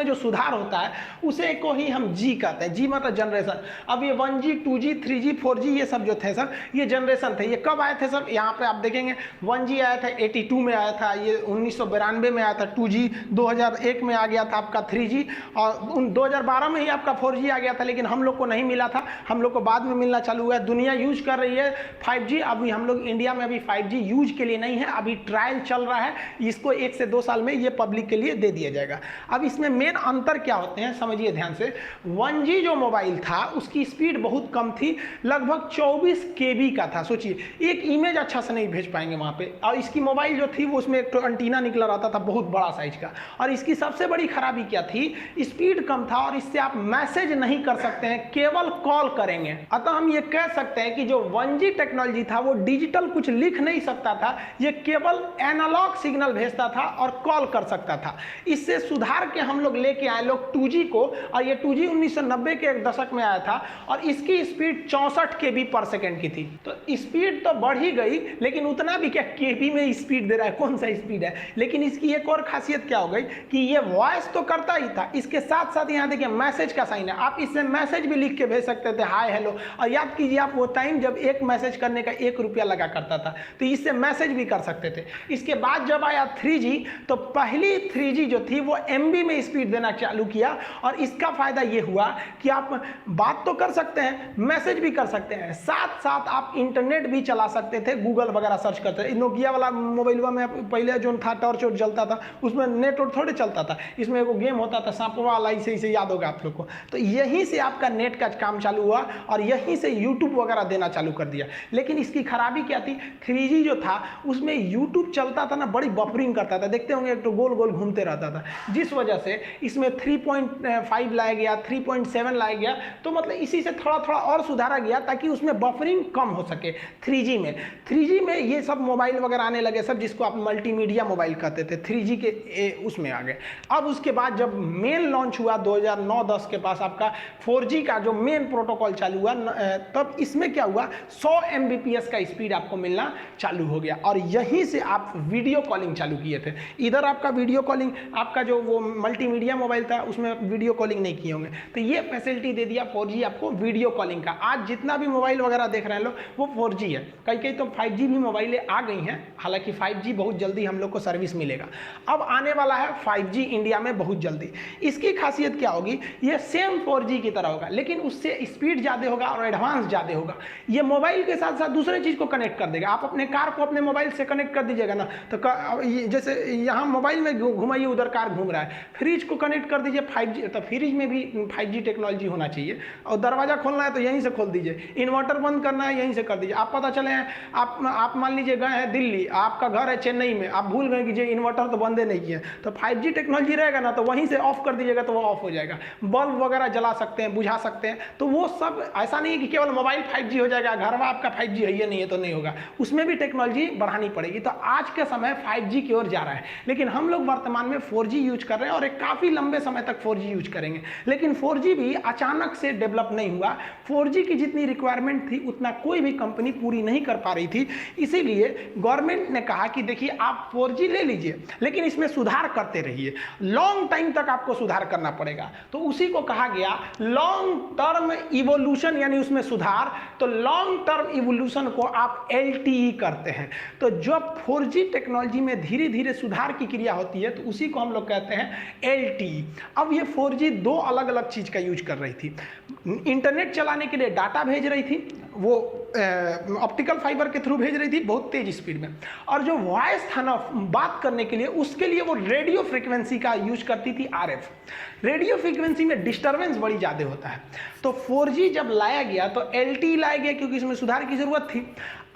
उसमें जो सुधार होता है उसे को ही हम जी कहते हैं। जी मतलब जनरेशन। अब ये 1G 2G 3G 4G ये सब जो थे सर, ये जनरेशन थे। ये कब आए थे सर? यहाँ पे आप देखेंगे 1G आया था 82 में आया था, ये 1992 में आया था 2G, 2001 में आ गया था आपका 3G, और 2012 में ही आपका 4G आ गया था, लेकिन हम लोग को नहीं मिला था, हम लोग को बाद में मिलना चालू हुआ है। दुनिया यूज कर रही है 5G, अभी हम लोग इंडिया में अभी 5G यूज के लिए नहीं है, अभी ट्रायल चल रहा है, इसको 1 से 2 साल में ये पब्लिक के लिए दे दिया जाएगा। अब इसमें मेन अंतर क्या होते हैं समझिए ध्यान से। 1G जो मोबाइल था उसकी स्पीड बहुत कम थी, लगभग 24 KB का था। सोचिए एक इमेज अच्छा से नहीं भेज पाएंगे वहाँ पे, और इसकी मोबाइल जो थी वो उसमें एक तो एंटीना निकला रहता था बहुत बड़ा साइज का, और इसकी सबसे बड़ी खराबी क्या थी, स्पीड कम था और इससे आप मैसेज नहीं कर सकते हैं, केवल कॉल करेंगे। अतः हम ये कह सकते हैं कि जो 1G टेक्नोलॉजी था वो डिजिटल कुछ लिख नहीं सकता था, ये केवल एनालॉग सिग्नल भेजता था और कॉल कर सकता था। इससे सुधार के हम लोग लेके आए लोग 2G को, और ये 2G 1990 के एक दशक में आया था, और इसकी स्पीड 64 KB पर सेकेंड की थी। तो स्पीड तो बढ़ ही गई, लेकिन उतना भी क्या KB में स्पीड दे रहा है, कौन सा स्पीड है। लेकिन इसकी एक और खासियत क्या हो गई कि ये वॉइस तो करता ही था, इसके साथ साथ यहाँ देखिए मैसेज का साइन है, आप इससे मैसेज भी लिख के भेज सकते थे, हाय हेलो। और याद कीजिए आप वो टाइम जब एक मैसेज करने का 1 रुपया लगा करता था, तो इससे मैसेज भी कर सकते थे। इसके बाद जब आया 3G, तो पहली 3G जो थी वो MB में स्पीड देना चालू किया, और इसका फायदा ये हुआ कि आप बात तो कर सकते हैं, मैसेज भी कर सकते हैं, साथ साथ आप इंटरनेट भी चला सकते थे, गूगल वगैरह सर्च करते थे। नोकिया वाला मोबाइल में पहले जो था टॉर्च वॉर्च जलता था, उसमें नेट और थोड़े चलता था, इसमें एगो गेम होता था सांपवा वाला, इसे याद होगा आप लोग को। तो यहीं से आपका नेट का काम चालू हुआ, और यहीं से यूट्यूब वगैरह देना चालू कर दिया। लेकिन इसकी खराबी क्या थी, 3G जो था उसमें यूट्यूब चलता था ना, बड़ी बफरिंग करता था, देखते होंगे एक तो गोल गोल घूमते रहता था, जिस वजह से इसमें 3.5 लाया गया, 3.7 लाया गया, तो मतलब इसी से थोड़ा थोड़ा और सुधारा गया ताकि उसमें बफरिंग कम हो सके। 3G में ये सब मोबाइल वगैरह आने लगे सब, जिसको आप मल्टीमीडिया मोबाइल कहते थे, 3G के उसमें आ गए। अब उसके बाद जब मेन लॉन्च हुआ 2009-10 के पास आपका 4G का जो मेन प्रोटोकॉल चालू हुआ, तब इसमें क्या हुआ, 100 Mbps का स्पीड आपको मिलना चालू हो गया, और यहीं से आप वीडियो कॉलिंग चालू किए थे। इधर आपका वीडियो कॉलिंग, आपका जो वो मल्टीमीडिया मोबाइल था उसमें वीडियो कॉलिंग नहीं किए होंगे, तो ये फैसिलिटी दे दिया 4G आपको वीडियो कॉलिंग का। आज जितना भी मोबाइल वगैरह देख रहे हैं लोग वो 4G है, कई तो 5G भी मोबाइलें आ गई हैं, हालांकि 5G बहुत जल्दी हम लोग को सर्विस मिलेगा। अब आने वाला है 5G इंडिया में बहुत जल्दी। इसकी खासियत क्या होगी, ये सेम 4G की तरह होगा, लेकिन उससे स्पीड ज़्यादा होगा और एडवांस ज़्यादा होगा। ये मोबाइल के साथ साथ दूसरे चीज़ को कनेक्ट कर देगा। आप अपने कार को अपने मोबाइल से कनेक्ट कर दीजिएगा ना, तो जैसे यहाँ मोबाइल में घुमाइए, उधर कार घूम रहा है, फ्रिज को कनेक्ट कर दीजिए 5G, तो फ्रिज में भी 5G टेक्नोलॉजी होना चाहिए। और दरवाजा खोलना है तो यहीं से खोल दीजिए, इन्वर्टर बंद करना है यहीं से कर दीजिए। आप पता चले आप मान लीजिए गए हैं दिल्ली, आपका घर है चेन्नई में, आप भूल गए कि इन्वर्टर तो बंदे नहीं किए, तो 5G टेक्नोलॉजी रहेगा ना, तो वहीं से ऑफ कर दीजिएगा तो वो ऑफ हो जाएगा। बल्ब वगैरह जला सकते हैं, बुझा सकते हैं, तो वो सब ऐसा नहीं है कि केवल मोबाइल 5G हो जाएगा, घर में आपका 5G है ये नहीं है तो नहीं होगा, उसमें भी टेक्नोलॉजी बढ़ानी पड़ेगी। तो आज के समय 5G की ओर जा रहा है, लेकिन हम लोग वर्तमान में 4G यूज कर रहे हैं, और एक काफ़ी लंबे समय तक 4G यूज करेंगे। लेकिन 4G भी अचानक से डेवलप नहीं हुआ, 4G की जितनी रिक्वायरमेंट थी उतना कोई भी कंपनी पूरी नहीं कर पा रही थी। इसीलिए गवर्नमेंट ने कहा कि देखिए आप 4G ले लीजिए, लेकिन इसमें सुधार करते रहिए, लॉन्ग टाइम तक आपको सुधार करना पड़ेगा। तो उसी को कहा गया लॉन्ग टर्म इवोल्यूशन, यानी उसमें सुधार। तो लॉन्ग टर्म इवोल्यूशन को आप LTE करते हैं। तो जब 4G टेक्नोलॉजी में धीरे धीरे सुधार की क्रिया होती है तो उसी को हम लोग कहते हैं LTE। अब ये 4G दो अलग अलग चीज का यूज कर रही थी। इंटरनेट चलाने के लिए डाटा भेज रही थी, वो ऑप्टिकल फाइबर के थ्रू भेज रही थी बहुत तेज स्पीड में, और जो वॉइस था ना बात करने के लिए, उसके लिए वो रेडियो फ्रीक्वेंसी का यूज करती थी RF। रेडियो फ्रीक्वेंसी में डिस्टर्बेंस बड़ी ज़्यादा होता है। तो 4G जब लाया गया तो LTE लाया गया क्योंकि इसमें सुधार की ज़रूरत थी।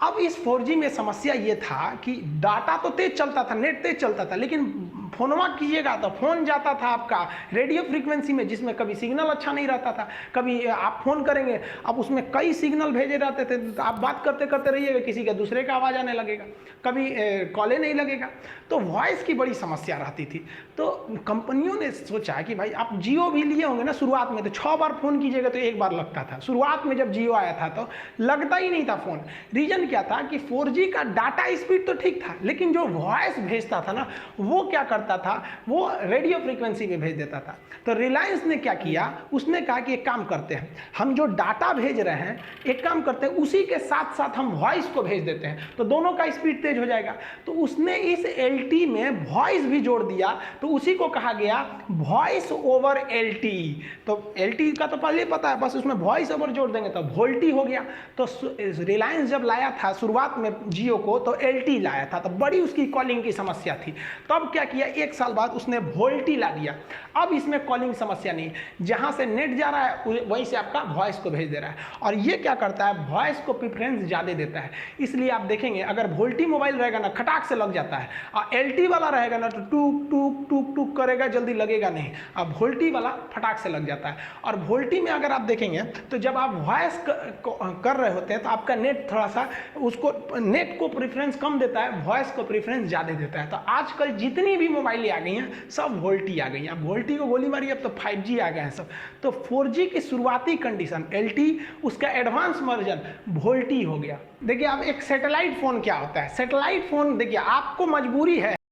अब इस 4G में समस्या ये था कि डाटा तो तेज चलता था, नेट तेज चलता था, लेकिन फोनवा कीजिएगा तो फोन जाता था आपका रेडियो फ्रीक्वेंसी में, जिसमें कभी सिग्नल अच्छा नहीं रहता था, कभी आप फोन करेंगे अब उसमें कई सिग्नल भेजे रहते थे, तो आप बात करते करते रहिएगा, किसी का दूसरे का आवाज़ आने लगेगा, कभी कॉले नहीं लगेगा, तो वॉइस की बड़ी समस्या रहती थी। तो कंपनियों ने सोचा कि भाई आप जियो भी लिए होंगे ना शुरुआत में, तो 6 बार फोन कीजिएगा तो 1 बार लगता था। शुरुआत में जब जियो आया था तो लगता ही नहीं था फोन। रीजन क्या था कि 4G का डाटा स्पीड तो ठीक था, लेकिन जो वॉइस भेजता था ना वो क्या करता करता था वो रेडियो फ्रीक्वेंसी पे भेज देता था। तो रिलायंस ने क्या किया, उसने कहा कि एक काम करते हैं, हम जो डाटा भेज रहे हैं एक काम करते हैं उसी के साथ साथ हम वॉइस को भेज देते हैं, तो दोनों का स्पीड तेज हो जाएगा। तो उसने इस LTE में वॉइस भी जोड़ दिया, तो उसी को कहा गया वॉइस ओवर LTE। तो LTE का तो पहले पता है, बस उसमें वॉइस ओवर जोड़ देंगे तो वोल्टी हो गया। तो रिलायंस जब लाया था शुरुआत में जियो को तो LTE लाया था, तो बड़ी उसकी कॉलिंग की समस्या थी। तब क्या किया, 1 साल बाद उसने वोल्टी ला दिया। अब इसमें कॉलिंग समस्या नहीं, जहां से नेट जा रहा है वहीं से आपका वॉइस को भेज दे रहा है। और ये क्या करता है, वॉइस को प्रेफरेंस ज़्यादा देता है। इसलिए आप देखेंगे अगर वोल्टी मोबाइल रहेगा ना खटाक से लग जाता है, और LTE वाला रहेगा ना तो टूक टूक टूक टूक करेगा, जल्दी लगेगा नहीं। अब वोल्टी वाला फटाक से लग जाता है। और वोल्टी में अगर आप देखेंगे तो जब आप वॉइस कर रहे होते हैं तो आपका नेट थोड़ा सा उसको नेट को प्रेफरेंस कम देता है, वॉइस को प्रेफरेंस ज़्यादा देता है। तो आजकल जितनी भी मोबाइलें आ गई हैं सब वोल्टी आ गई हैं। अब वोल्टी को गोली मारी, अब तो 5G आ गए हैं सब। तो 4G की शुरुआती कंडीशन LTE, उसका एडवांस वर्जन वोल्टी हो गया। देखिए अब एक सैटेलाइट फ़ोन क्या होता है, सैटेलाइट फ़ोन देखिए आपको मजबूरी है